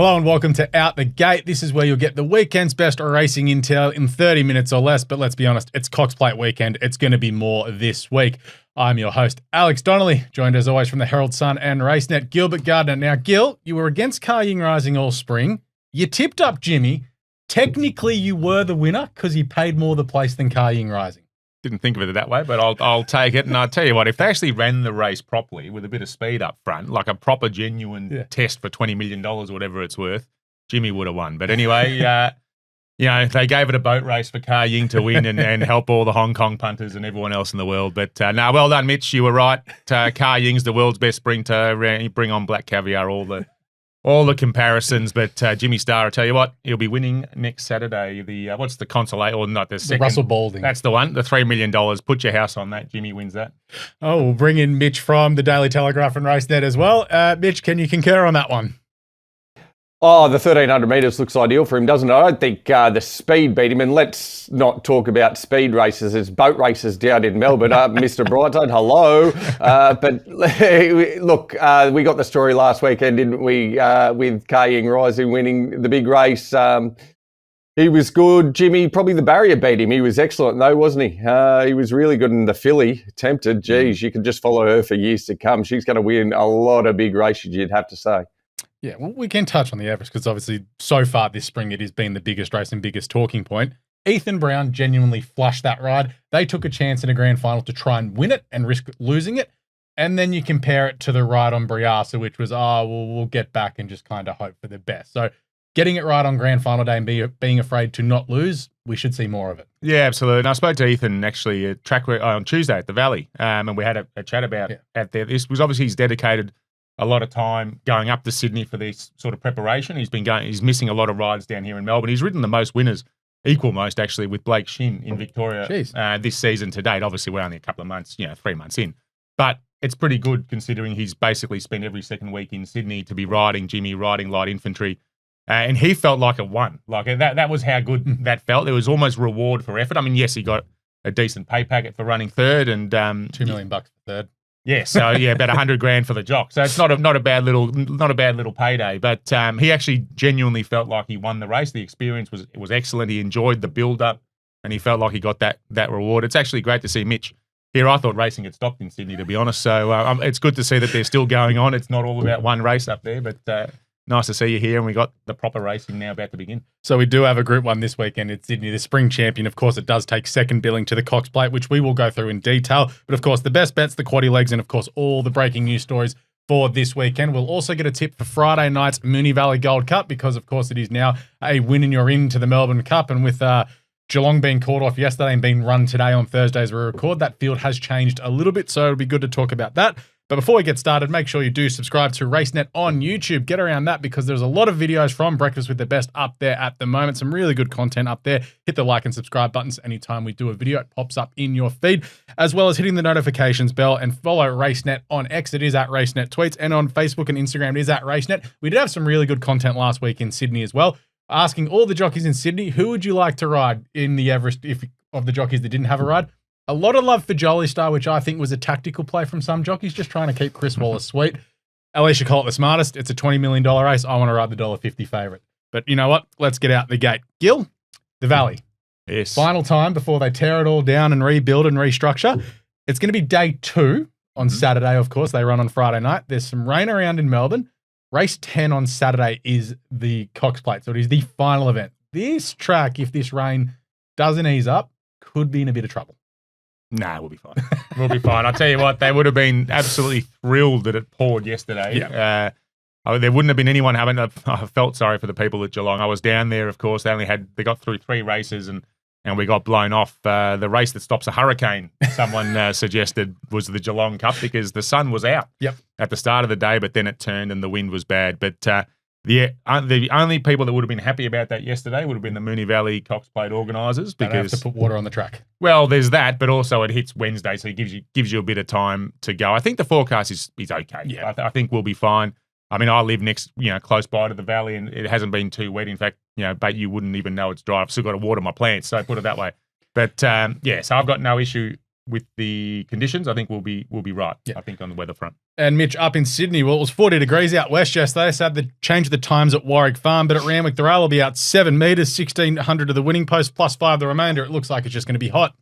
Hello and welcome to Out the Gate. This is where you'll get the weekend's best racing intel in 30 minutes or less. But let's be honest, it's Cox Plate weekend. It's going to be more this week. I'm your host, Alex Donnelly, joined as always from the Herald Sun and Racenet, Gilbert Gardiner. Now, Gil, you were against Car Ying Rising all spring. You tipped up Jimmy. Technically, you were the winner because he paid more the place than Car Ying Rising. Didn't think of it that way, but I'll take it. And I'll tell you what, if they actually ran the race properly with a bit of speed up front, like a proper, genuine test for $20 million or whatever it's worth, Jimmy would have won. But anyway, they gave it a boat race for Car Ying to win and help all the Hong Kong punters and everyone else in the world. But well done, Mitch. You were right. Car Ying's the world's best spring to bring on Black Caviar, all the comparisons. But Jimmy Starr, I tell you what, he'll be winning next Saturday. What's the consolate, or not the second? The Russell Balding. That's the one, the $3 million. Put your house on that. Jimmy wins that. Oh, we'll bring in Mitch from the Daily Telegraph and Racenet as well. Mitch, can you concur on that one? Oh, the 1,300 metres looks ideal for him, doesn't it? I don't think the speed beat him. And let's not talk about speed races. It's boat races down in Melbourne. Mr. Brightside, hello. But look, we got the story last weekend, didn't we, with Car Ying Rising winning the big race. He was good. Jimmy, probably the barrier beat him. He was excellent though, wasn't he? He was really good in the filly. Tempted. Geez, you could just follow her for years to come. She's going to win a lot of big races, you'd have to say. Yeah, well, we can touch on the average because obviously so far this spring it has been the biggest race and biggest talking point. Ethan Brown genuinely flushed that ride. They took a chance in a grand final to try and win it and risk losing it. And then you compare it to the ride on Briasa, which was, we'll get back and just kind of hope for the best. So getting it right on grand final day and being afraid to not lose, we should see more of it. Yeah, absolutely. And I spoke to Ethan actually at track on Tuesday at the Valley, and we had a chat about out there. This was obviously he's dedicated a lot of time going up to Sydney for this sort of preparation. He's missing a lot of rides down here in Melbourne. He's ridden the most winners, equal most actually, with Blake Shin in Victoria this season to date. Obviously, we're only a couple of months, 3 months in. But it's pretty good considering he's basically spent every second week in Sydney to be riding light infantry. And he felt like it won. Like that was how good that felt. There was almost reward for effort. I mean, yes, he got a decent pay packet for running third and $2 million for third. Yeah, so about $100,000 for the jock. So it's not a bad little payday. But he actually genuinely felt like he won the race. The experience was excellent. He enjoyed the build up, and he felt like he got that reward. It's actually great to see Mitch here. I thought racing had stopped in Sydney, to be honest. So it's good to see that they're still going on. It's not all about one race up there, but nice to see you here, and we got the proper racing now about to begin. So we do have a Group 1 this weekend in Sydney, the Spring Champion. Of course, it does take second billing to the Cox Plate, which we will go through in detail. But of course, the best bets, the quaddie legs, and of course, all the breaking news stories for this weekend. We'll also get a tip for Friday night's Moonee Valley Gold Cup because, of course, it is now a win and you're into the Melbourne Cup. And with Geelong being called off yesterday and being run today on Thursday as we record, that field has changed a little bit. So it'll be good to talk about that. But before we get started, make sure you do subscribe to Racenet on YouTube. Get around that because there's a lot of videos from Breakfast with the Best up there at the moment. Some really good content up there. Hit the like and subscribe buttons anytime we do a video. It pops up in your feed, as well as hitting the notifications bell and follow Racenet on X. It is at Racenet Tweets, and on Facebook and Instagram, it is at Racenet. We did have some really good content last week in Sydney as well, asking all the jockeys in Sydney, who would you like to ride in the Everest of the jockeys that didn't have a ride? A lot of love for Jolly Star, which I think was a tactical play from some jockeys, just trying to keep Chris Wallace sweet. Alicia Colt the smartest. It's a $20 million race. I want to ride the $1.50 favourite. But you know what? Let's get out the gate. Gil, the Valley. Yes. Final time before they tear it all down and rebuild and restructure. It's going to be day 2 on Saturday, of course. They run on Friday night. There's some rain around in Melbourne. Race 10 on Saturday is the Cox Plate, so it is the final event. This track, if this rain doesn't ease up, could be in a bit of trouble. We'll be fine. We'll be fine. I'll tell you what, they would have been absolutely thrilled that it poured yesterday. Yeah. There wouldn't have been anyone having I felt sorry for the people at Geelong. I was down there, of course. They got through 3 races and we got blown off. The race that stops a hurricane, someone suggested, was the Geelong Cup because the sun was out at the start of the day, but then it turned and the wind was bad. But the only people that would have been happy about that yesterday would have been the Moonee Valley Cox Plate organisers because they don't have to put water on the track. Well, there's that, but also it hits Wednesday, so it gives you a bit of time to go. I think the forecast is okay. Yeah. I think we'll be fine. I mean, I live close by to the valley, and it hasn't been too wet. In fact, but you wouldn't even know it's dry. I've still got to water my plants, so put it that way. But so I've got no issue with the conditions, I think we'll be right. Yeah. I think on the weather front. And Mitch, up in Sydney, well, it was 40 degrees out west yesterday, so they changed the times at Warwick Farm, but at Randwick, the rail will be out 7 metres, 1,600 to the winning post, plus 5 the remainder. It looks like it's just going to be hot.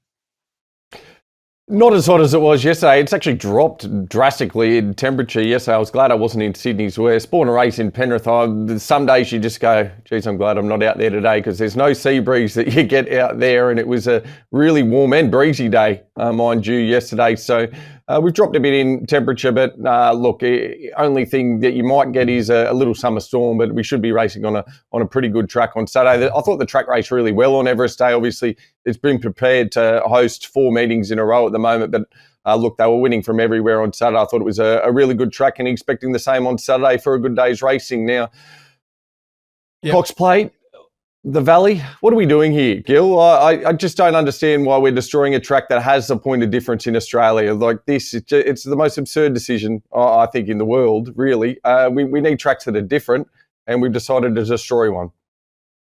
Not as hot as it was yesterday. It's actually dropped drastically in temperature yesterday. I was glad I wasn't in Sydney's West. Born and raised in Penrith. Some days you just go, geez, I'm glad I'm not out there today because there's no sea breeze that you get out there. And it was a really warm and breezy day, mind you, yesterday. So we've dropped a bit in temperature, but look, only thing that you might get is a little summer storm, but we should be racing on a pretty good track on Saturday. I thought the track raced really well on Everest Day. Obviously, it's been prepared to host 4 meetings in a row at the moment, but look, they were winning from everywhere on Saturday. I thought it was a really good track and expecting the same on Saturday for a good day's racing. Now, Cox Plate, the Valley, what are we doing here, Gil? I just don't understand why we're destroying a track that has a point of difference in Australia. Like this, it's the most absurd decision, I think, in the world, really. We need tracks that are different, and we've decided to destroy one.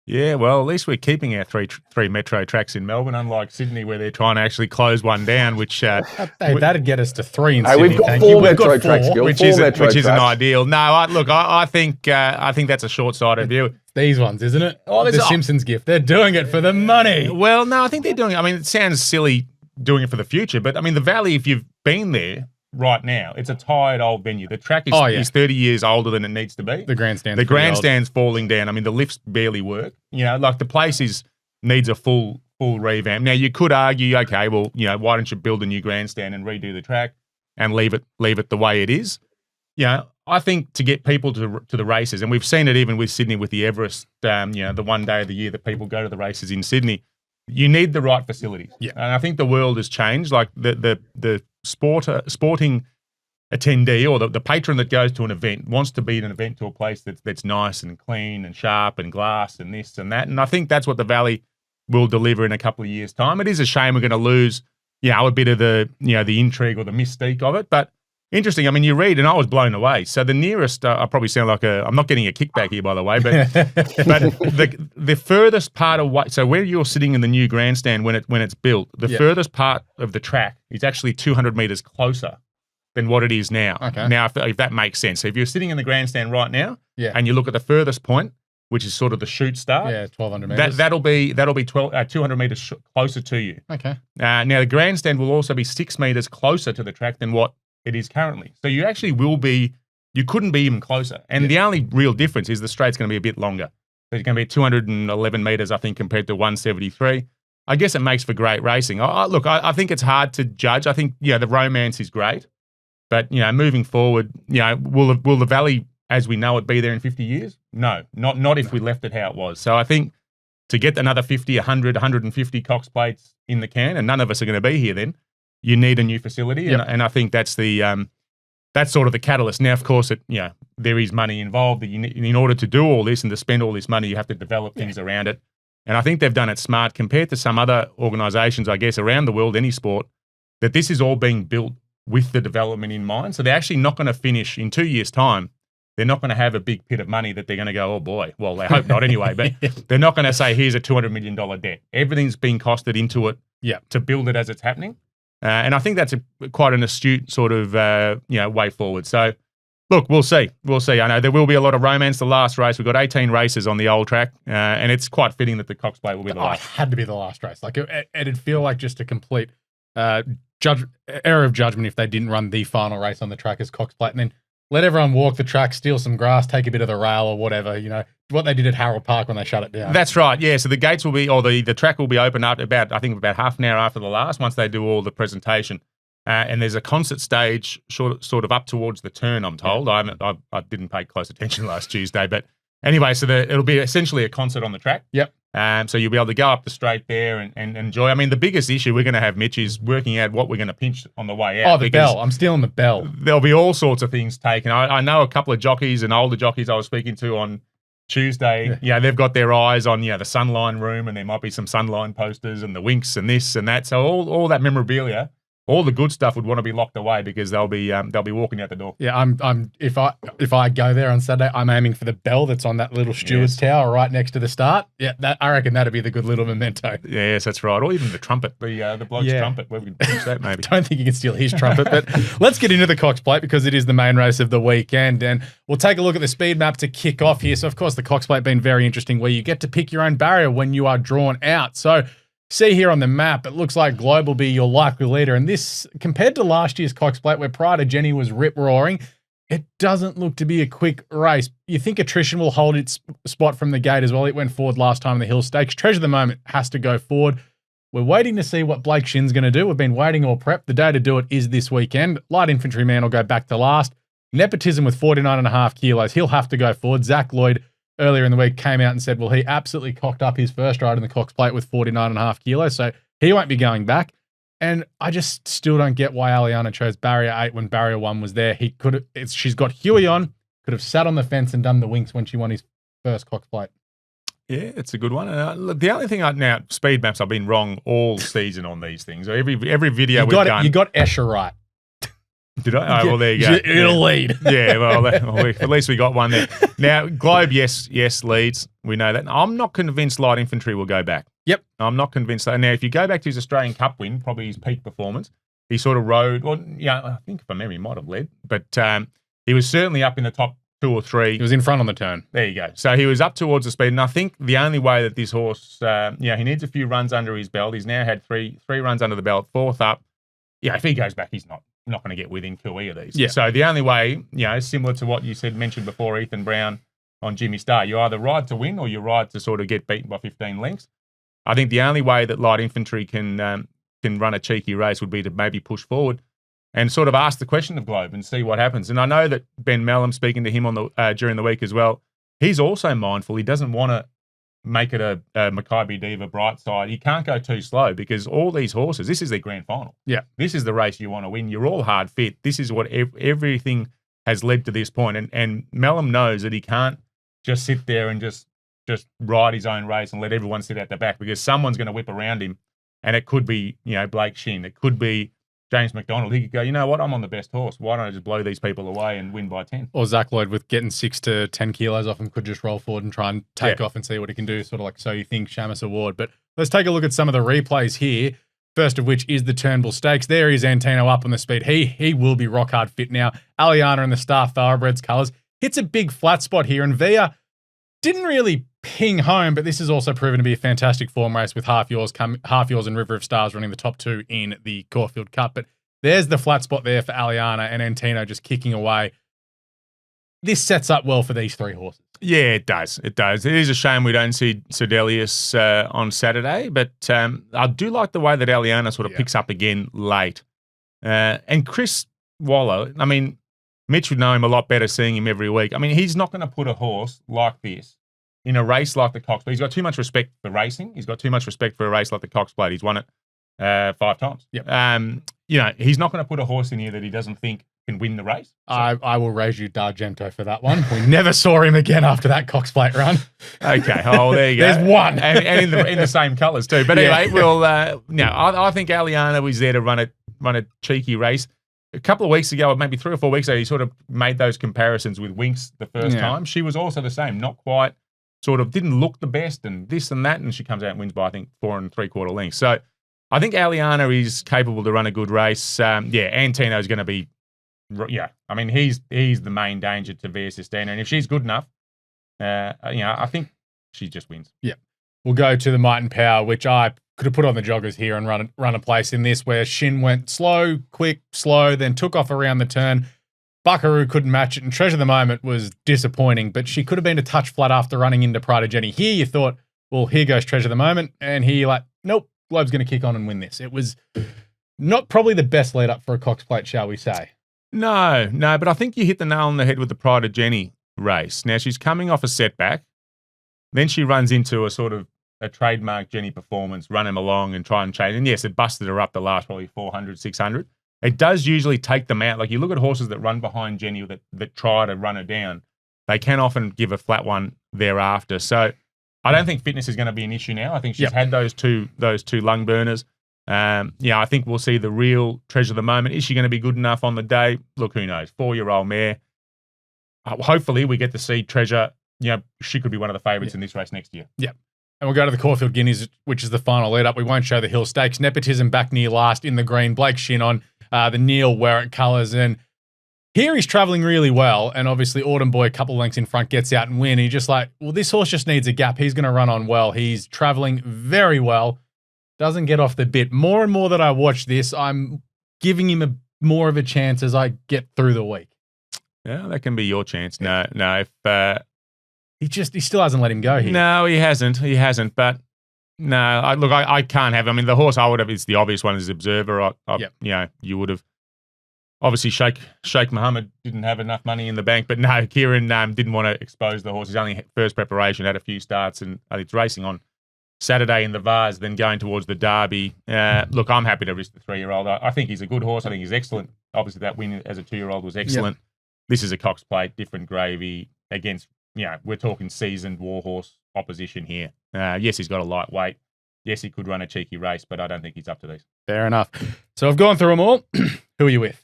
Yeah, well, at least we're keeping our three metro tracks in Melbourne, unlike Sydney, where they're trying to actually close one down, which that'd get us to 3 in Sydney. We've got 4 metro tracks, Gil. Which isn't ideal. No, I think that's a short-sighted view. These ones, isn't it? The Simpsons gift. They're doing it for the money. Well, no, I think they're doing it. I mean, it sounds silly doing it for the future, but I mean, the Valley, if you've been there right now, it's a tired old venue. The track is 30 years older than it needs to be. The grandstand's falling down. I mean, the lifts barely work. You know, like the place needs a full revamp. Now, you could argue, okay, well, you know, why don't you build a new grandstand and redo the track and leave it the way it is? You know, I think to get people to the races, and we've seen it even with Sydney with the Everest, you know, the one day of the year that people go to the races in Sydney, you need the right facilities. Yeah. And I think the world has changed. Like the sporting attendee or the patron that goes to an event wants to be at an event to a place that's nice and clean and sharp and glass and this and that. And I think that's what the Valley will deliver in a couple of years' time. It is a shame we're going to lose, you know, a bit of the intrigue or the mystique of it, but interesting. I mean, you read, and I was blown away. So the nearest, I probably sound like I'm not getting a kickback here, by the way, but the furthest part away. So where you're sitting in the new grandstand when it's built, the furthest part of the track is actually 200 meters closer than what it is now. Okay. Now, if that makes sense. So if you're sitting in the grandstand right now, yeah, and you look at the furthest point, which is sort of the shoot start, 1,200 meters. That'll be 200 meters closer to you. Okay. Now the grandstand will also be 6 meters closer to the track than what it is currently. So you actually you couldn't be even closer. And the only real difference is the straight's going to be a bit longer. So it's going to be 211 metres, I think, compared to 173. I guess it makes for great racing. Look, I think it's hard to judge. I think, the romance is great. But, moving forward, will the Valley, as we know it, be there in 50 years? No, not if we left it how it was. So I think to get another 50, 100, 150 Cox Plates in the can, and none of us are going to be here then, you need a new facility, Yep. and I think that's that's sort of the catalyst. Now, of course, there is money involved. That in order to do all this and to spend all this money, you have to develop things around it. And I think they've done it smart compared to some other organisations, I guess, around the world, any sport, that this is all being built with the development in mind. So they're actually not going to finish in 2 years' time. They're not going to have a big pit of money that they're going to go, oh boy. Well, they hope not anyway, but they're not going to say, here's a $200 million debt. Everything's being costed into it to build it as it's happening. And I think that's quite an astute sort of, way forward. So, look, we'll see. We'll see. I know there will be a lot of romance. The last race, we've got 18 races on the old track, and it's quite fitting that the Cox Plate will be the last. It had to be the last race. Like, it'd feel like just a complete error of judgment if they didn't run the final race on the track as Cox Plate and then let everyone walk the track, steal some grass, take a bit of the rail or whatever, what they did at Harold Park when they shut it down. That's right, yeah. So the gates will be, or the track will be open up about half an hour after the last, once they do all the presentation. And there's a concert stage sort of up towards the turn, I'm told. I didn't pay close attention last Tuesday. But anyway, so it'll be essentially a concert on the track. Yep. So you'll be able to go up the straight there and enjoy. I mean, the biggest issue we're going to have, Mitch, is working out what we're going to pinch on the way out. Oh, the bell. I'm stealing the bell. There'll be all sorts of things taken. I know a couple of jockeys and older jockeys I was speaking to on Tuesday, they've got their eyes on, the Sunline room, and there might be some Sunline posters and the Winks and this and that. So all that memorabilia all the good stuff would want to be locked away because they'll be walking out the door. Yeah, if I go there on Saturday, I'm aiming for the bell that's on that little steward's tower right next to the start. Yeah, I reckon that'd be the good little memento. Yes, that's right. Or even the trumpet, the bloke's trumpet, where we can pitch that maybe. Don't think you can steal his trumpet, but let's get into the Cox Plate because it is the main race of the weekend, and we'll take a look at the speed map to kick off here. So, of course, the Cox Plate being very interesting, where you get to pick your own barrier when you are drawn out. So, see here on the map, it looks like Globe will be your likely leader. And this, compared to last year's Cox Plate, where Pride of Jenny was rip-roaring, it doesn't look to be a quick race. You think Attrition will hold its spot from the gate as well. It went forward last time in the Hill Stakes. Treasure of the Moment has to go forward. We're waiting to see what Blake Shin's going to do. We've been waiting all prep. The day to do it is this weekend. Light Infantry Man will go back to last. Nepotism with 49.5 kilos. He'll have to go forward. Zach Lloyd earlier in the week came out and said, well, he absolutely cocked up his first ride in the Cox Plate with 49.5 kilos, so he won't be going back. And I just still don't get why Aliana chose Barrier 8 when Barrier 1 was there. She's got Huey on, could have sat on the fence and done the winks when she won his first Cox Plate. Yeah, it's a good one. The only thing now, speed maps, I've been wrong all season on these things. Every video we've done. You got Escher right. Did I? Oh, well, there you go. It'll lead. Yeah, well, at least we got one there. Now, Globe, yes, leads. We know that. I'm not convinced Light Infantry will go back. Yep. I'm not convinced. Now, if you go back to his Australian Cup win, probably his peak performance, he sort of rode, well, yeah, I think from memory he might have led, but he was certainly up in the top 2 or 3. He was in front on the turn. There you go. So he was up towards the speed, and I think the only way that this horse, he needs a few runs under his belt. He's now had three runs under the belt, 4th up. Yeah, if he goes back, he's not going to get within QE of these. Yeah. So the only way, similar to what you mentioned before, Ethan Brown on Jimmy Starr, you either ride to win or you ride to sort of get beaten by 15 lengths. I think the only way that Light Infantry can run a cheeky race would be to maybe push forward and sort of ask the question of Globe and see what happens. And I know that Ben Mellum, speaking to him on the during the week as well, he's also mindful. He doesn't want to make it a Maccabi Diva bright side. He can't go too slow because all these horses, this is their grand final. Yeah. This is the race you want to win. You're all hard fit. This is what everything has led to this point. And Mellum knows that he can't just sit there and just ride his own race and let everyone sit at the back because someone's going to whip around him. And it could be, Blake Shin. It could be James McDonald. He could go, you know what? I'm on the best horse. Why don't I just blow these people away and win by 10? Or Zach Lloyd with getting 6 to 10 kilos off him could just roll forward and try and take off and see what he can do. Sort of like So You Think, Shamus Award. But let's take a look at some of the replays here. First of which is the Turnbull Stakes. There is Antino up on the speed. He will be rock hard fit now. Aliana in the Star Thoroughbreds colours. Hits a big flat spot here. And Via didn't really ping home, but this has also proven to be a fantastic form race with Half Yours and River of Stars running the top 2 in the Caulfield Cup. But there's the flat spot there for Aliana and Antino just kicking away. This sets up well for these 3 horses. Yeah, it does. It does. It is a shame we don't see Sodelius on Saturday, but I do like the way that Aliana sort of picks up again late. And Chris Waller, I mean, Mitch would know him a lot better seeing him every week. I mean, he's not going to put a horse like this in a race like the Cox Plate. He's got too much respect for racing. He's got too much respect for a race like the Cox Plate. He's won it 5 times. Yep. He's not going to put a horse in here that he doesn't think can win the race. So. I will raise you D'Argento for that one. We never saw him again after that Cox Plate run. Okay. Oh, there you go. There's one. and in the same colours too. But anyway, we'll, I think Aliana was there to run a cheeky race. A couple of weeks ago, maybe 3 or 4 weeks ago, he sort of made those comparisons with Winks the first time. She was also the same, not quite, sort of didn't look the best and this and that, and she comes out and wins by, I think, 4 3/4 lengths. So I think Aliana is capable to run a good race. Antino's going to be, I mean, he's the main danger to Via Sistina, and if she's good enough, I think she just wins. Yeah. We'll go to the Might and Power, which I could have put on the joggers here and run a place in this where Shin went slow, quick, slow, then took off around the turn. Buckaroo couldn't match it, and Treasure of the Moment was disappointing, but she could have been a touch flat after running into Pride of Jenny. Here you thought, well, here goes Treasure of the Moment, and here you're like, nope, Globe's going to kick on and win this. It was not probably the best lead up for a Cox Plate, shall we say? No, but I think you hit the nail on the head with the Pride of Jenny race. Now, she's coming off a setback. Then she runs into a sort of a trademark Jenny performance, run him along and try and change. And yes, it busted her up the last probably 400, 600. It does usually take them out. Like you look at horses that run behind Jenny that try to run her down, they can often give a flat one thereafter. So I don't think fitness is going to be an issue now. I think she's had those two lung burners. I think we'll see the real treasure of the moment. Is she going to be good enough on the day? Look, who knows? 4-year-old mare. Hopefully we get to see Treasure. She could be one of the favourites in this race next year. Yeah. And we'll go to the Caulfield Guineas, which is the final lead-up. We won't show the Hill Stakes. Nepotism back near last in the green. Blake Shin on the Neil Werrett colours. And here he's travelling really well. And obviously Autumn Boy, a couple lengths in front, gets out and win. And you're just like, well, this horse just needs a gap. He's going to run on well. He's travelling very well. Doesn't get off the bit. More and more that I watch this, I'm giving him more of a chance as I get through the week. Yeah, that can be your chance. No. If he still hasn't let him go here. No, he hasn't. But no, I can't have. I mean, the horse I would have is the obvious one is Observer. You would have. Obviously, Sheikh Mohammed didn't have enough money in the bank, but no, Kieran didn't want to expose the horse. His only first preparation, had a few starts, and it's racing on Saturday in the Vars, then going towards the Derby. Look, I'm happy to risk the 3-year-old. I think he's a good horse. I think he's excellent. Obviously, that win as a 2-year-old was excellent. Yep. This is a Cox Plate, different gravy against, we're talking seasoned warhorse opposition here. Yes, he's got a light weight. Yes, he could run a cheeky race, but I don't think he's up to these. Fair enough. So I've gone through them all. Who are you with?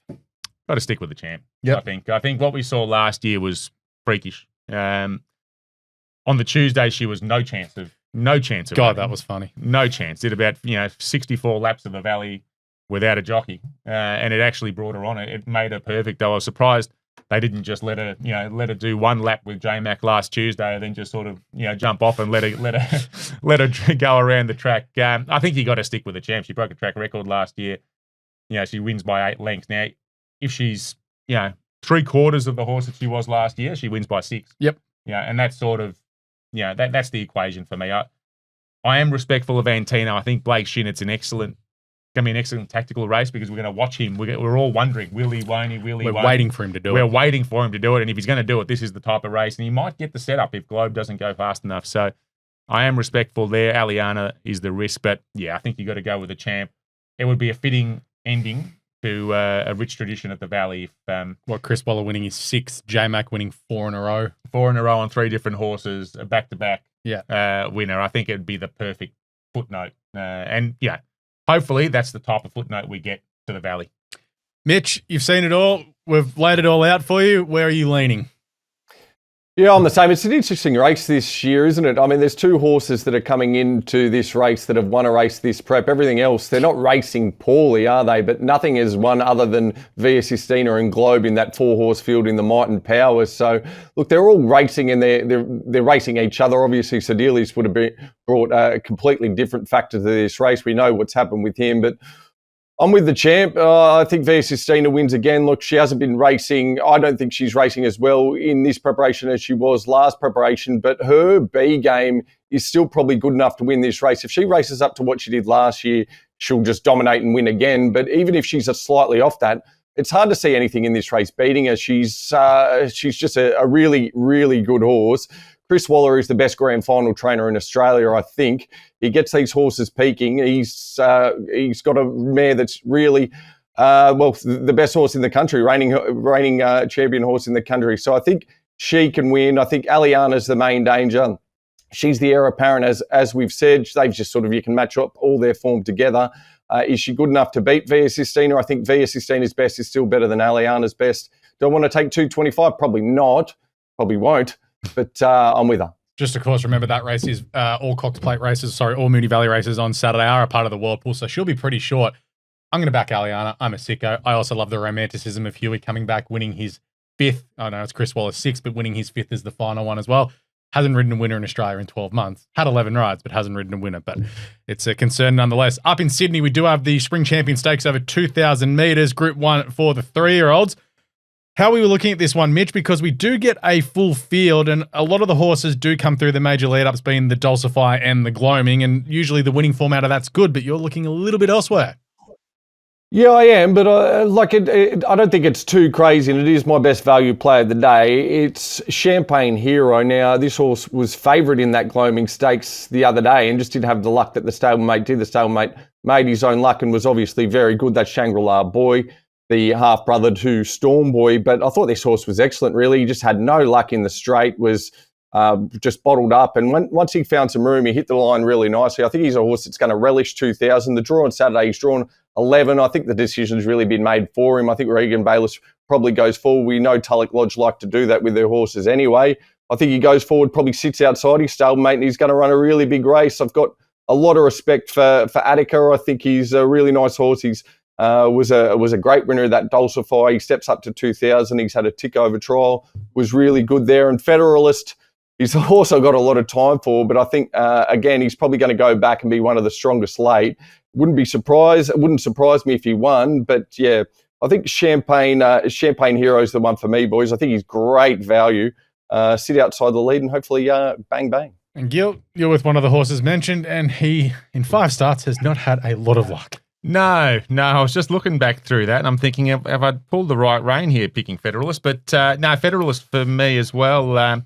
Got to stick with the champ. Yep. I think what we saw last year was freakish. On the Tuesday, she was no chance of God, winning. that was funny. No chance. Did about 64 laps of the Valley without a jockey, and it actually brought her on. It made her perfect. I was surprised they didn't just let her do one lap with J-Mac last Tuesday, and then just sort of jump off and let her go around the track. I think you got to stick with the champ. She broke a track record last year. She wins by 8 lengths. Now, if she's 3/4 of the horse that she was last year, she wins by 6. Yep. And that's sort of that's the equation for me. I am respectful of Antino. I think Blake Shin, it's going to be an excellent tactical race because we're going to watch him. We're all wondering, will he, won't he, will he, won't he? We're waiting for him to do it. We're waiting for him to do it. And if he's going to do it, this is the type of race. And he might get the setup if Globe doesn't go fast enough. So I am respectful there. Aliana is the risk. But, I think you got to go with the champ. It would be a fitting ending to a rich tradition at the Valley. If Chris Waller winning his 6th, J-Mac winning 4 in a row. 4 in a row on 3 different horses, a back-to-back winner. I think it'd be the perfect footnote. Hopefully that's the type of footnote we get to the Valley. Mitch, you've seen it all. We've laid it all out for you. Where are you leaning? Yeah, I'm the same. It's an interesting race this year, isn't it? I mean, there's 2 horses that are coming into this race that have won a race this prep. Everything else, they're not racing poorly, are they? But nothing is won other than Via Sistina and Globe in that 4-horse field in the Might and Power. So, look, they're all racing and they're racing each other. Obviously, Sedilis would have brought a completely different factor to this race. We know what's happened with him, but I'm with the champ. I think Via Sistina wins again. Look, she hasn't been racing. I don't think she's racing as well in this preparation as she was last preparation, but her B game is still probably good enough to win this race. If she races up to what she did last year, she'll just dominate and win again. But even if she's slightly off that, it's hard to see anything in this race beating her. She's just a really, really good horse. Chris Waller is the best grand final trainer in Australia, I think. He gets these horses peaking. He's got a mare that's really, the best horse in the country, reigning champion horse in the country. So I think she can win. I think Aliana's the main danger. She's the heir apparent, as we've said. They've just you can match up all their form together. Is she good enough to beat Via Sistina? I think Via Sistina's best is still better than Aliana's best. Do I want to take 225? Probably not. Probably won't. But I'm with her. Just, of course, remember that race is all Cox Plate races, all Moonee Valley races on Saturday are a part of the Whirlpool, so she'll be pretty short. I'm going to back Aliana. I'm a sicko. I also love the romanticism of Huey coming back, winning his 5th. Oh, no, it's Chris Waller's 6th, but winning his 5th is the final one as well. Hasn't ridden a winner in Australia in 12 months. Had 11 rides, but hasn't ridden a winner. But it's a concern nonetheless. Up in Sydney, we do have the Spring Champion Stakes over 2,000 metres, Group 1 for the 3-year-olds. How are we looking at this one, Mitch? Because we do get a full field and a lot of the horses do come through the major lead-ups being the Dulcify and the Gloaming, and usually the winning form out of that's good, but you're looking a little bit elsewhere. Yeah, I am, but I don't think it's too crazy, and it is my best value play of the day. It's Champagne Hero. Now, this horse was favourite in that Gloaming Stakes the other day and just didn't have the luck that the stablemate did. The stablemate made his own luck and was obviously very good. That's Shangri-La Boy, the half-brother to Storm Boy, but I thought this horse was excellent, really. He just had no luck in the straight, was just bottled up. And once he found some room, he hit the line really nicely. I think he's a horse that's going to relish 2,000. The draw on Saturday, he's drawn 11. I think the decision's really been made for him. I think Regan Bayliss probably goes forward. We know Tulloch Lodge like to do that with their horses anyway. I think he goes forward, probably sits outside his stablemate, and he's going to run a really big race. I've got a lot of respect for Attica. I think he's a really nice horse. He's was a great winner of that Dulcify. He steps up to 2,000. He's had a tick over trial. Was really good there. And Federalist, he's also got a lot of time for, but I think, again, he's probably going to go back and be one of the strongest late. It wouldn't surprise me if he won, but yeah, I think Champagne Hero is the one for me, boys. I think he's great value. Sit outside the lead and hopefully bang, bang. And Gil, you're with one of the horses mentioned, and he, in 5 starts, has not had a lot of luck. No, I was just looking back through that, and I'm thinking, have I pulled the right rein here picking Federalist? But no, Federalist for me as well.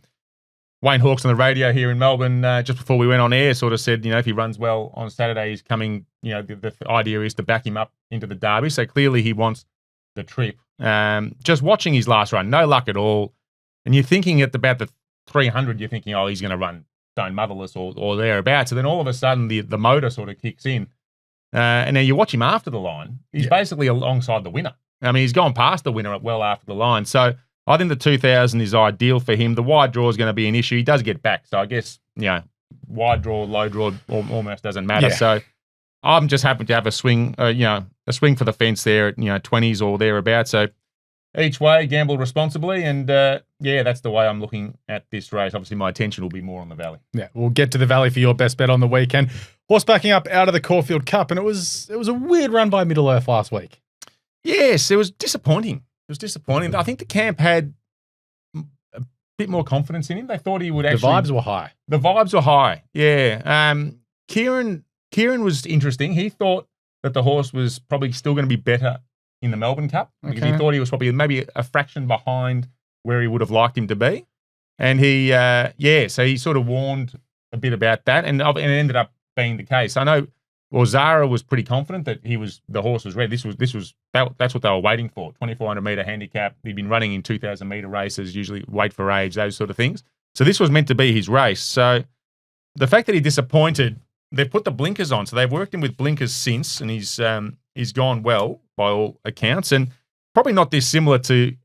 Wayne Hawkes on the radio here in Melbourne, just before we went on air, sort of said, if he runs well on Saturday, he's coming, the idea is to back him up into the Derby. So clearly he wants the trip. Just watching his last run, no luck at all. And you're thinking at about the 300, you're thinking, he's going to run Stone Motherless or thereabouts. And then all of a sudden the motor sort of kicks in. And now you watch him after the line, he's basically alongside the winner. I mean, he's gone past the winner well after the line. So I think the 2,000 is ideal for him. The wide draw is going to be an issue. He does get back. So I guess, wide draw, low draw almost doesn't matter. Yeah. So I'm just happy to have a swing, a swing for the fence there at, 20s or thereabouts. So each way, gamble responsibly. And that's the way I'm looking at this race. Obviously, my attention will be more on the Valley. Yeah, we'll get to the Valley for your best bet on the weekend. Horse backing up out of the Caulfield Cup, and it was a weird run by Middle Earth last week. Yes, it was disappointing. I think the camp had a bit more confidence in him. They thought he would actually... The vibes were high. Yeah. Kieran was interesting. He thought that the horse was probably still going to be better in the Melbourne Cup because he thought he was probably maybe a fraction behind where he would have liked him to be. And he, so he sort of warned a bit about that, and it ended up being the case. I know Zara was pretty confident that the horse was ready. That's what they were waiting for. 2,400 metre handicap. He'd been running in 2,000 metre races, usually weight for age, those sort of things. So this was meant to be his race. So the fact that he disappointed, they put the blinkers on. So they've worked him with blinkers since, and he's gone well by all accounts, and probably not dissimilar to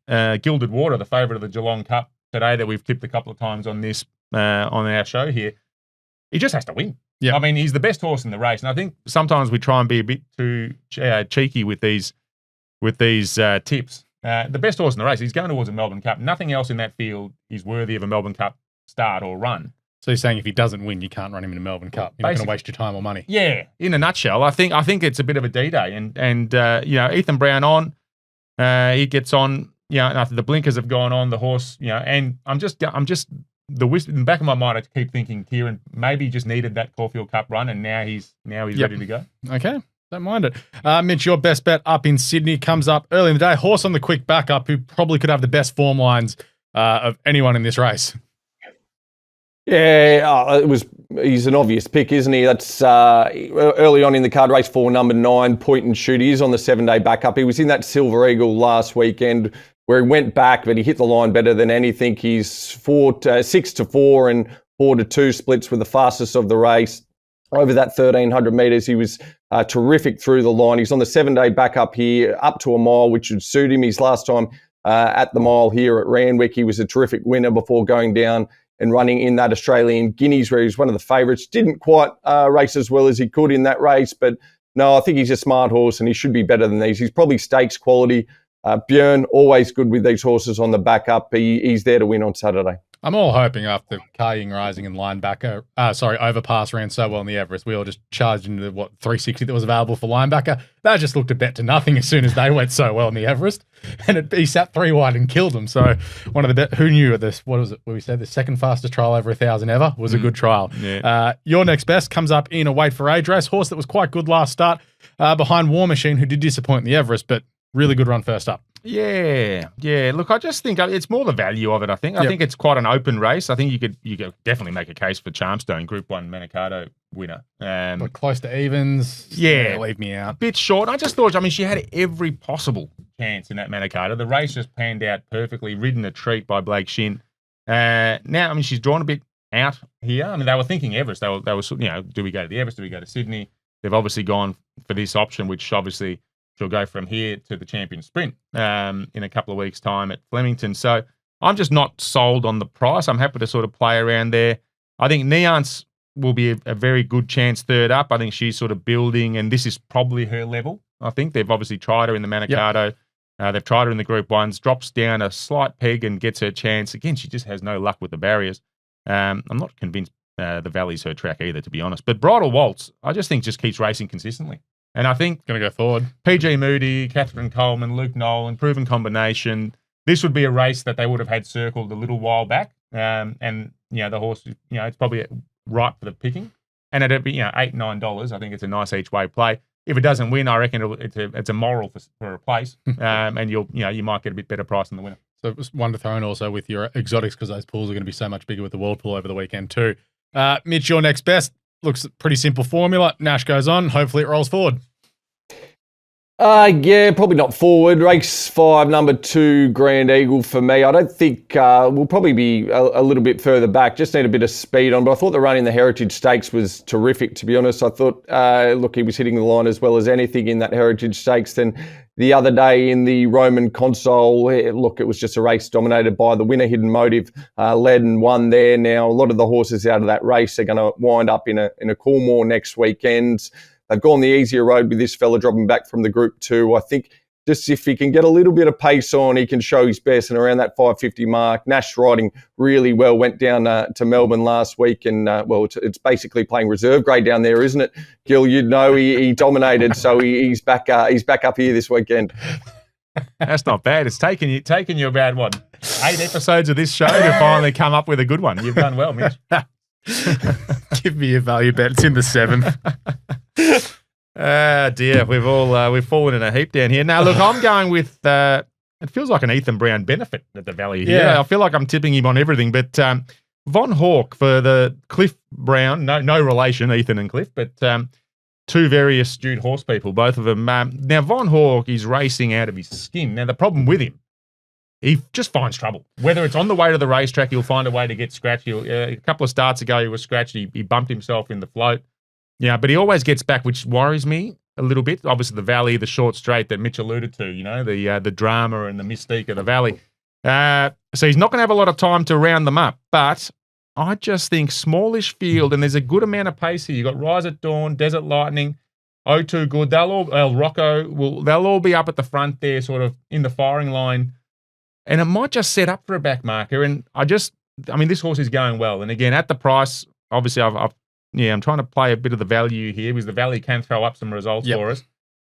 Gilded Water, the favourite of the Geelong Cup today that we've tipped a couple of times on this on our show here. He just has to win. Yeah, I mean, he's the best horse in the race, and I think sometimes we try and be a bit too cheeky with these tips. The best horse in the race, he's going towards a Melbourne Cup. Nothing else in that field is worthy of a Melbourne Cup start or run. So you're saying if he doesn't win, you can't run him in a Melbourne Cup. You're not going to waste your time or money. Yeah, in a nutshell, I think it's a bit of a D-Day, and Ethan Brown on, he gets on. After the blinkers have gone on, the horse, and I'm just in the back of my mind, I keep thinking Kieran maybe just needed that Caulfield Cup run, and now he's ready to go. Okay, don't mind it. Mitch, your best bet up in Sydney comes up early in the day. Horse on the quick backup, who probably could have the best form lines of anyone in this race. Yeah, he's an obvious pick, isn't he? That's early on in the card, race 4, number 9, Point and Shoot. He is on the 7-day backup. He was in that Silver Eagle last weekend where he went back, but he hit the line better than anything. He's 6-4 and 4-2 splits with the fastest of the race. Over that 1,300 metres, he was terrific through the line. He's on the 7-day backup here, up to a mile, which would suit him. His last time at the mile here at Randwick, he was a terrific winner before going down and running in that Australian Guineas where he's one of the favourites. Didn't quite race as well as he could in that race, but no, I think he's a smart horse and he should be better than these. He's probably stakes quality. Björn, always good with these horses on the backup. He's there to win on Saturday. I'm all hoping after Kaying Rising and Linebacker, Overpass ran so well in the Everest, we all just charged into the 360 that was available for Linebacker. That just looked a bet to nothing as soon as they went so well in the Everest. And he sat 3 wide and killed them. So one of the who knew this? What was it? What we said the second fastest trial over 1,000 ever was a good trial. Yeah. Your next best comes up in a weight for age race horse that was quite good last start behind War Machine, who did disappoint in the Everest, but really good run first up. Yeah. Look, I just think it's more the value of it. I think it's quite an open race. I think you could definitely make a case for Charmstone, Group 1 Manicato winner. But close to evens. Yeah, leave me out. Bit short. I just thought. She had every possible chance in that Manicato. The race just panned out perfectly. Ridden a treat by Blake Shin. Now, I mean, she's drawn a bit out here. I mean, they were thinking Everest. They were, do we go to the Everest? Do we go to Sydney? They've obviously gone for this option, which obviously she'll go from here to the Champion Sprint in a couple of weeks' time at Flemington. So I'm just not sold on the price. I'm happy to sort of play around there. I think Neance will be a very good chance third up. I think she's sort of building, and this is probably her level. I think they've obviously tried her in the Manikato. They've tried her in the Group 1s, drops down a slight peg and gets her chance. Again, she just has no luck with the barriers. I'm not convinced the Valley's her track either, to be honest. But Bridal Waltz, I just think just keeps racing consistently. And I think going to go forward. PG Moody, Catherine Coleman, Luke Nolan, proven combination. This would be a race that they would have had circled a little while back. And the horse, it's probably ripe for the picking. And it'd be, $8, $9. I think it's a nice each way play. If it doesn't win, I reckon it's a moral for a place, and you might get a bit better price on the winner. So it was one to throw in also with your exotics, because those pools are going to be so much bigger with the World Pool over the weekend too. Mitch, your next best looks pretty simple formula. Nash goes on. Hopefully it rolls forward. Probably not forward. Race 5, number 2, Grand Eagle for me. I don't think we'll probably be a little bit further back. Just need a bit of speed on. But I thought the run in the Heritage Stakes was terrific, to be honest. I thought, he was hitting the line as well as anything in that Heritage Stakes. Then the other day in the Roman Console, it was just a race dominated by the winner, Hidden Motive, led and won there. Now, a lot of the horses out of that race are going to wind up in a Coolmore next weekend. They've gone the easier road with this fella dropping back from the Group 2. I think just if he can get a little bit of pace on, he can show his best, and around that 550 mark. Nash riding really well, went down to Melbourne last week, and it's basically playing reserve grade down there, isn't it? Gil, you'd know he dominated, so he's back up here this weekend. That's not bad. It's taken you about 8 episodes of this show to finally come up with a good one. You've done well, Mitch. Give me a value bet. It's in the 7th. Dear, we've fallen in a heap down here. Now, look, I'm going with it feels like an Ethan Brown benefit at the Valley here. Yeah. I feel like I'm tipping him on everything, but Von Hawk for the Cliff Brown, no relation, Ethan and Cliff, but two very astute horse people, both of them. Now, Von Hawk is racing out of his skin. Now, the problem with him, he just finds trouble. Whether it's on the way to the racetrack, he'll find a way to get scratched. A couple of starts ago, he was scratched. He bumped himself in the float. Yeah, but he always gets back, which worries me a little bit. Obviously, the Valley, the short straight that Mitch alluded to, the drama and the mystique of the Valley. So he's not going to have a lot of time to round them up. But I just think smallish field, and there's a good amount of pace here. You've got Rise at Dawn, Desert Lightning, O2 Good. El Rocco, they'll all be up at the front there, sort of in the firing line. And it might just set up for a back marker. And this horse is going well. And again, at the price, obviously, I'm trying to play a bit of the value here because the Valley can throw up some results for us.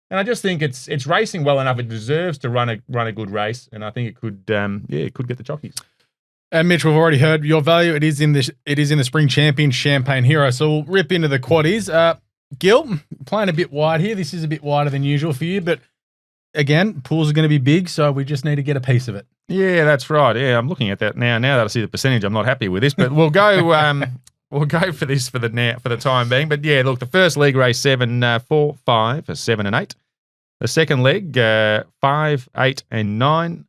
And I just think it's racing well enough. It deserves to run a good race. And I think it could get the jockeys. And Mitch, we've already heard your value. It is in the Spring Champion Champagne Hero. So we'll rip into the quaddies. Gil, playing a bit wide here. This is a bit wider than usual for you, but again, pools are going to be big, so we just need to get a piece of it. Yeah, that's right. Yeah, I'm looking at that now. Now that I see the percentage, I'm not happy with this, but we'll go. We'll go for this for the time being. But yeah, look, the first leg race 7, 4, 5, 7, and 8. The second leg 5, 8, and 9.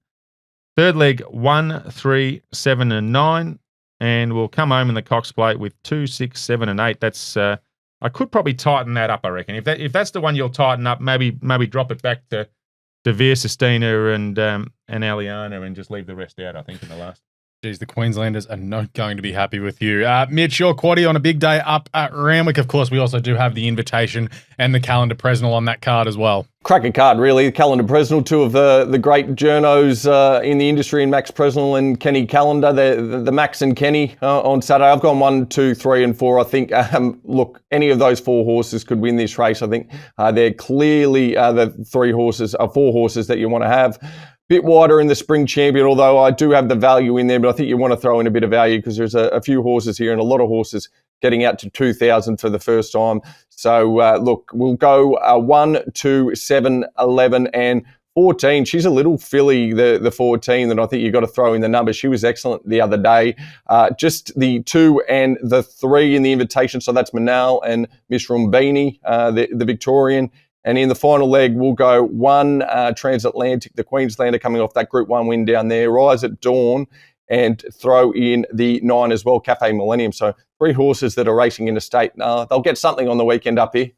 Third leg 1, 3, 7, and 9. And we'll come home in the Cox Plate with 2, 6, 7, and 8. That's I could probably tighten that up. I reckon if that's the one you'll tighten up, maybe drop it back to Via Sistina and Aliana and just leave the rest out. I think in the last. Geez, the Queenslanders are not going to be happy with you. Mitch, your quaddie on a big day up at Randwick. Of course, we also do have the Invitation and the Calendar Presnell on that card as well. Cracker card, really. Calendar Presnell, two of the great journos in the industry, in Max Presnell and Kenny Calendar. The Max and Kenny on Saturday. I've gone 1, 2, 3, and 4. I think, look, any of those 4 horses could win this race. I think they're clearly the 4 horses that you want to have. Bit wider in the Spring Champion, although I do have the value in there, but I think you want to throw in a bit of value because there's a few horses here and a lot of horses getting out to 2,000 for the first time. So, look, we'll go 1, 2, 7, 11, and 14. She's a little filly, the 14, that I think you've got to throw in the number. She was excellent the other day. Just the 2 and the 3 in the Invitation, so that's Manal and Miss Rumbini, the Victorian. And in the final leg, we'll go 1 Transatlantic, the Queenslander coming off that Group 1 win down there, Rise at Dawn, and throw in the 9 as well, Cafe Millennium. So 3 horses that are racing interstate. They'll get something on the weekend up here.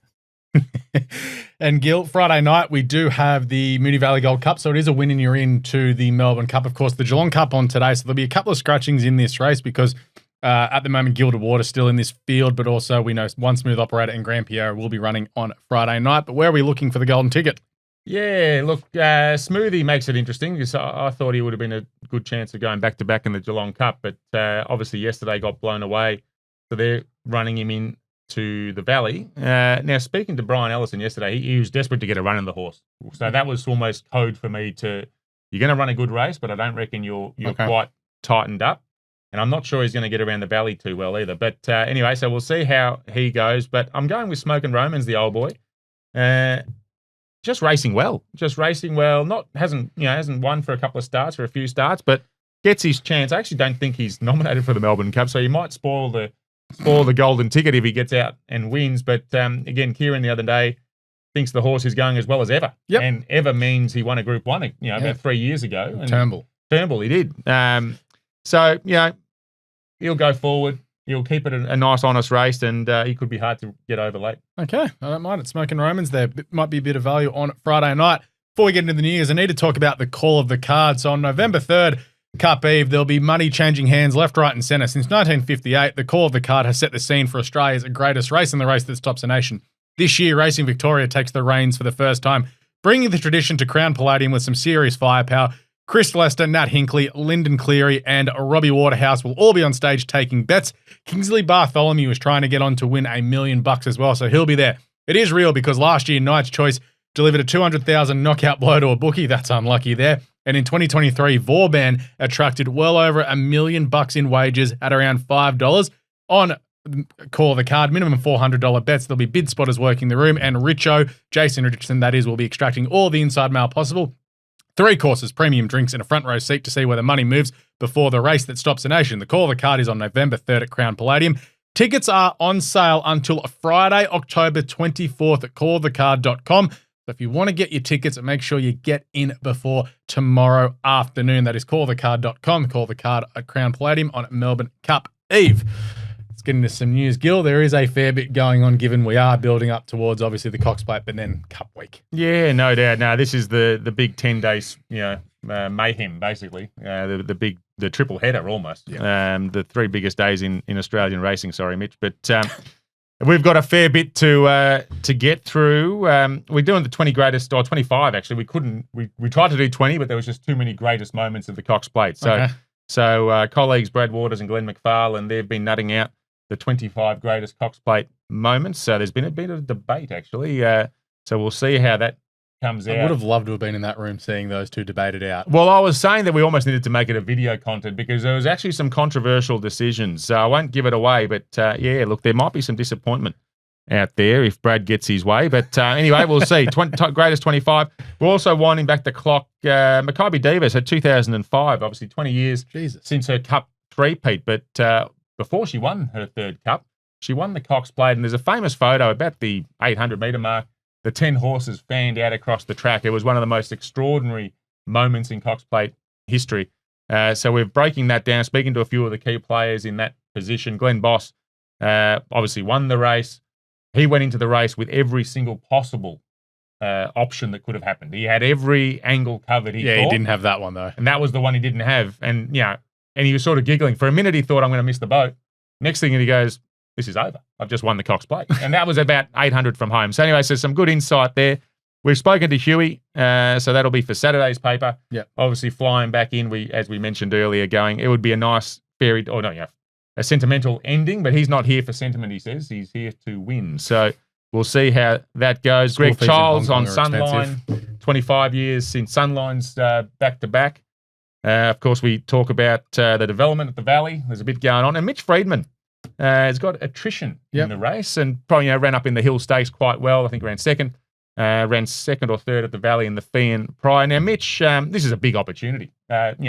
And Gil, Friday night, we do have the Moonee Valley Gold Cup, so it is a win and you're into the Melbourne Cup. Of course, the Geelong Cup on today, so there'll be a couple of scratchings in this race because at the moment, Gilbert Water's still in this field, but also we know One Smooth Operator and Grand Pierre will be running on Friday night. But where are we looking for the golden ticket? Yeah, look, Smoothie makes it interesting because I thought he would have been a good chance of going back-to-back in the Geelong Cup, but obviously yesterday got blown away, so they're running him in to the Valley. Now, speaking to Brian Ellison yesterday, he was desperate to get a run in the horse. So that was almost code for me to, you're going to run a good race, but I don't reckon you're quite tightened up. And I'm not sure he's going to get around the Valley too well either. But anyway, so we'll see how he goes. But I'm going with Smokin' Romans, the old boy. Just racing well. Not hasn't won for a couple of starts or a few starts, but gets his chance. I actually don't think he's nominated for the Melbourne Cup, so he might spoil the golden ticket if he gets out and wins. But again, Kieran the other day thinks the horse is going as well as ever. Yep. And ever means he won a Group 1, about 3 years ago. And Turnbull, he did. So, he'll go forward. He'll keep it a nice, honest race, and he could be hard to get over late. Okay, I don't mind it. Smokin' Romans there. Might be a bit of value on Friday night. Before we get into the news, I need to talk about the call of the card. So on November 3rd, Cup Eve, there'll be money changing hands left, right and centre. Since 1958, the call of the card has set the scene for Australia's greatest race and the race that stops a nation. This year, Racing Victoria takes the reins for the first time, bringing the tradition to Crown Palladium with some serious firepower. Chris Lester, Nat Hinkley, Lyndon Cleary, and Robbie Waterhouse will all be on stage taking bets. Kingsley Bartholomew is trying to get on to win $1 million as well, so he'll be there. It is real because last year, Knight's Choice delivered a 200,000 knockout blow to a bookie. That's unlucky there. And in 2023, Vauban attracted well over $1 million in wagers at around $5 on call of the card. Minimum $400 bets. There'll be bid spotters working the room, and Richo, Jason Richardson, that is, will be extracting all the inside mail possible. 3 courses, premium drinks, and a front row seat to see where the money moves before the race that stops a nation. The call of the card is on November 3rd at Crown Palladium. Tickets are on sale until Friday, October 24th at callthecard.com. So if you want to get your tickets, make sure you get in before tomorrow afternoon. That is callthecard.com, call the card at Crown Palladium on Melbourne Cup Eve. Let's get into some news. Gil, there is a fair bit going on given we are building up towards obviously the Cox Plate, but then Cup Week. Yeah, no doubt. No, this is the big 10 days, mayhem basically. The triple header almost. Yeah. The 3 biggest days in Australian racing. Sorry, Mitch, but we've got a fair bit to get through. We're doing the 20 greatest, or 25 actually. We tried to do 20, but there was just too many greatest moments of the Cox Plate. So colleagues Brad Waters and Glenn McFarlane, they've been nutting out the 25 greatest Cox Plate moments. So there's been a bit of debate, actually. So we'll see how that comes out. I would have loved to have been in that room seeing those two debated out. Well, I was saying that we almost needed to make it a video content because there was actually some controversial decisions. So I won't give it away, but look, there might be some disappointment out there if Brad gets his way. But anyway, we'll see. Greatest 25. We're also winding back the clock. Maccabi Divas at 2005, obviously 20 years since her Cup three-peat. But before she won her 3rd Cup, she won the Cox Plate. And there's a famous photo about the 800-metre mark. The 10 horses fanned out across the track. It was one of the most extraordinary moments in Cox Plate history. So we're breaking that down, speaking to a few of the key players in that position. Glenn Boss obviously won the race. He went into the race with every single possible option that could have happened. He had every angle covered. He didn't have that one, though. And that was the one he didn't have. And, and he was sort of giggling. For a minute, he thought, I'm going to miss the boat. Next thing, he goes, this is over. I've just won the Cox Plate. And that was about 800 from home. So anyway, so some good insight there. We've spoken to Huey, so that'll be for Saturday's paper. Yeah. Obviously, flying back in, as we mentioned earlier, it would be a nice a sentimental ending, but he's not here for sentiment, he says. He's here to win. So we'll see how that goes. School Greg Childs on Sunline, 25 years since Sunline's back-to-back. Of course, we talk about the development at the Valley. There's a bit going on. And Mitch Friedman has got attrition in the race and probably ran up in the Hill Stakes quite well. I think ran second or 3rd at the Valley in the Fee and Pry. Now, Mitch, this is a big opportunity.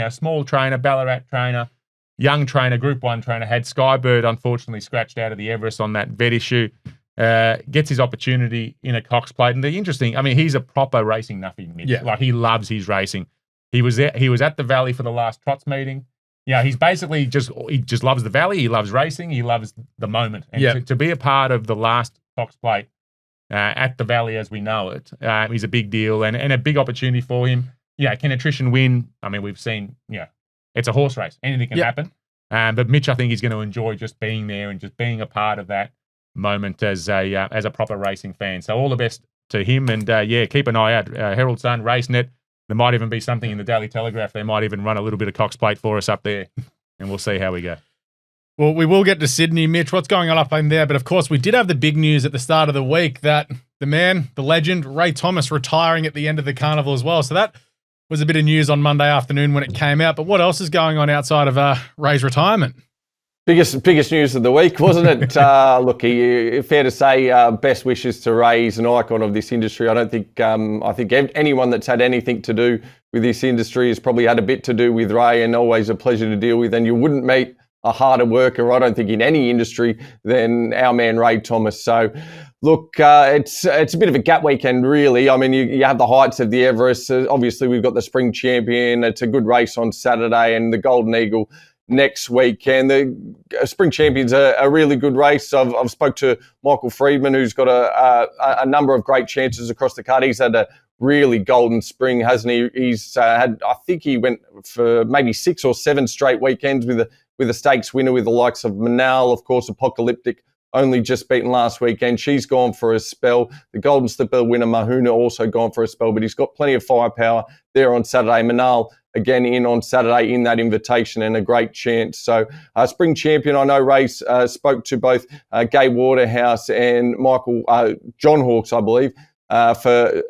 Small trainer, Ballarat trainer, young trainer, Group 1 trainer, had Skybird unfortunately scratched out of the Everest on that vet issue. Gets his opportunity in a Cox Plate. And the interesting, he's a proper racing nuffy, Mitch. Yeah. Like, he loves his racing. He was at the Valley for the last Trots meeting. he's basically he just loves the Valley. He loves racing. He loves the moment. And to be a part of the last Cox Plate at the Valley as we know it is a big deal and a big opportunity for him. Can attrition win? I mean, we've seen, it's a horse race. Anything can happen. But Mitch, I think, is going to enjoy just being there and just being a part of that moment as a proper racing fan. So all the best to him. And keep an eye out. Herald Sun, Racenet. There might even be something in the Daily Telegraph. They might even run a little bit of Cox Plate for us up there, and we'll see how we go. Well, we will get to Sydney, Mitch. What's going on up in there? But of course, we did have the big news at the start of the week that the man, the legend, Ray Thomas, retiring at the end of the carnival as well. So that was a bit of news on Monday afternoon when it came out. But what else is going on outside of Ray's retirement? Biggest news of the week, wasn't it? Look, fair to say, best wishes to Ray. He's an icon of this industry. I don't think, I think anyone that's had anything to do with this industry has probably had a bit to do with Ray, and always a pleasure to deal with. And you wouldn't meet a harder worker, I don't think, in any industry than our man Ray Thomas. So, look, it's a bit of a gap weekend, really. I mean, you have the heights of the Everest. Obviously, we've got the Spring Champion. It's a good race on Saturday, and the Golden Eagle next week. And the Spring Champion's a really good race. I've spoke to Michael Friedman, who's got a number of great chances across the card. He's had a really golden spring, hasn't he? He's had, I think he went for maybe 6 or 7 straight weekends with a stakes winner with the likes of Manal, of course, Apocalyptic, only just beaten last weekend. She's gone for a spell. The Golden Slipper winner, Mahuna, also gone for a spell, but he's got plenty of firepower there on Saturday. Manal, again, in on Saturday in that invitation, and a great chance. So, Spring Champion, I know Ray spoke to both Gay Waterhouse and John Hawkes, I believe, for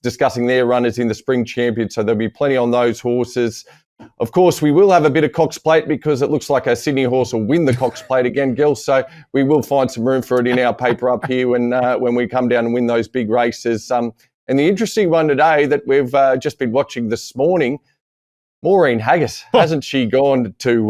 discussing their runners in the Spring Champion. So there'll be plenty on those horses. Of course, we will have a bit of Cox Plate because it looks like a Sydney horse will win the Cox Plate again, Gil. So we will find some room for it in our paper up here when we come down and win those big races. And the interesting one today that we've just been watching this morning, Maureen Haggis, hasn't she gone to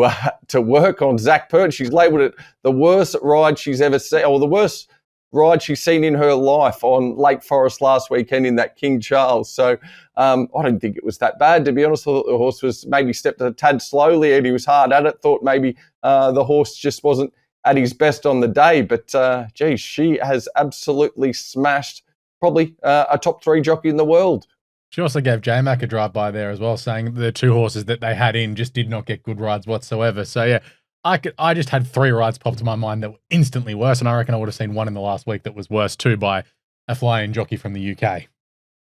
work on Zach Pert? She's labelled it the worst ride she's ever seen, or the worst ride she's seen in her life on Lake Forest last weekend in that King Charles. So I don't think it was that bad, to be honest. I thought the horse was maybe stepped a tad slowly and he was hard at it. Thought maybe the horse just wasn't at his best on the day. But, geez, she has absolutely smashed probably a top 3 jockey in the world. She also gave J-Mac a drive-by there as well, saying the 2 horses that they had in just did not get good rides whatsoever. So, yeah, I just had 3 rides pop to my mind that were instantly worse, and I reckon I would have seen one in the last week that was worse too by a flying jockey from the UK.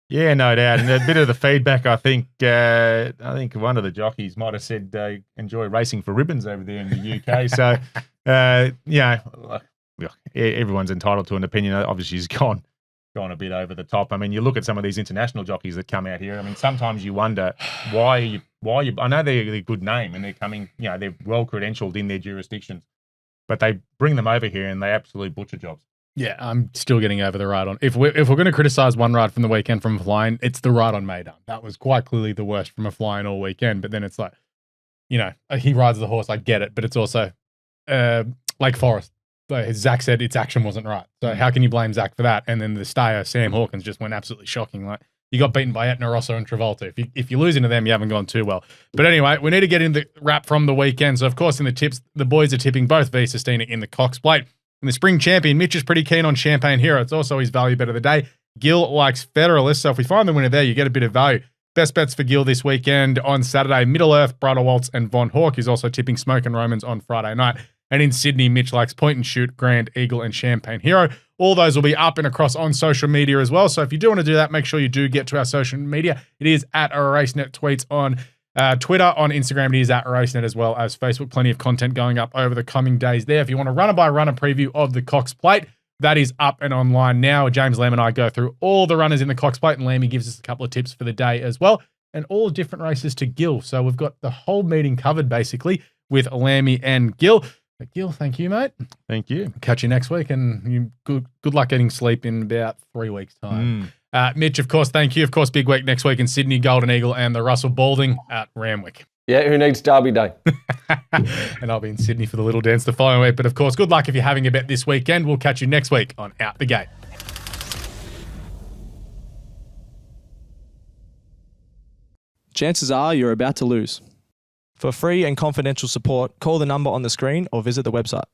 Yeah, no doubt. And a bit of the feedback, I think one of the jockeys might have said enjoy racing for ribbons over there in the UK. So, everyone's entitled to an opinion. Obviously, he's gone a bit over the top. I mean, you look at some of these international jockeys that come out here. I mean, sometimes you wonder why you. I know they're a good name and they're coming. They're well credentialed in their jurisdictions, but they bring them over here and they absolutely butcher jobs. Yeah, I'm still getting over the ride on. If we're going to criticise one ride from the weekend from flying, it's the ride on Maidan. That was quite clearly the worst from a flying all weekend. But then it's like, he rides the horse. I get it, but it's also Lake Forest. Like Zach said, its action wasn't right. So how can you blame Zach for that? And then the stayer, Sam Hawkins, just went absolutely shocking. Like, you got beaten by Etna Rosso and Travolta. If you lose into them, you haven't gone too well. But anyway, we need to get in the wrap from the weekend. So, of course, in the tips, the boys are tipping both V Sistina in the Cox Plate. In the Spring Champion, Mitch is pretty keen on Champagne Hero. It's also his value bet of the day. Gil likes Federalist. So if we find the winner there, you get a bit of value. Best bets for Gil this weekend on Saturday, Middle Earth, Bridal Waltz, and Von Hawk. He's also tipping Smoke and Romans on Friday night. And in Sydney, Mitch likes Point and Shoot, Grand Eagle, and Champagne Hero. All those will be up and across on social media as well. So if you do want to do that, make sure you do get to our social media. It is at Racenet Tweets on Twitter, on Instagram. It is at Racenet as well as Facebook. Plenty of content going up over the coming days there. If you want a runner-by-runner preview of the Cox Plate, that is up and online now. James Lamb and I go through all the runners in the Cox Plate, and Lammy gives us a couple of tips for the day as well, and all different races to Gil. So we've got the whole meeting covered basically with Lammy and Gil. But Gil, thank you, mate. Thank you. Catch you next week, and good luck getting sleep in about 3 weeks' time. Mitch, of course, thank you. Of course, big week next week in Sydney, Golden Eagle and the Russell Balding at Randwick. Yeah, who needs Derby Day? And I'll be in Sydney for the Little Dance the following week. But, of course, good luck if you're having a bet this weekend. We'll catch you next week on Out the Gate. Chances are you're about to lose. For free and confidential support, call the number on the screen or visit the website.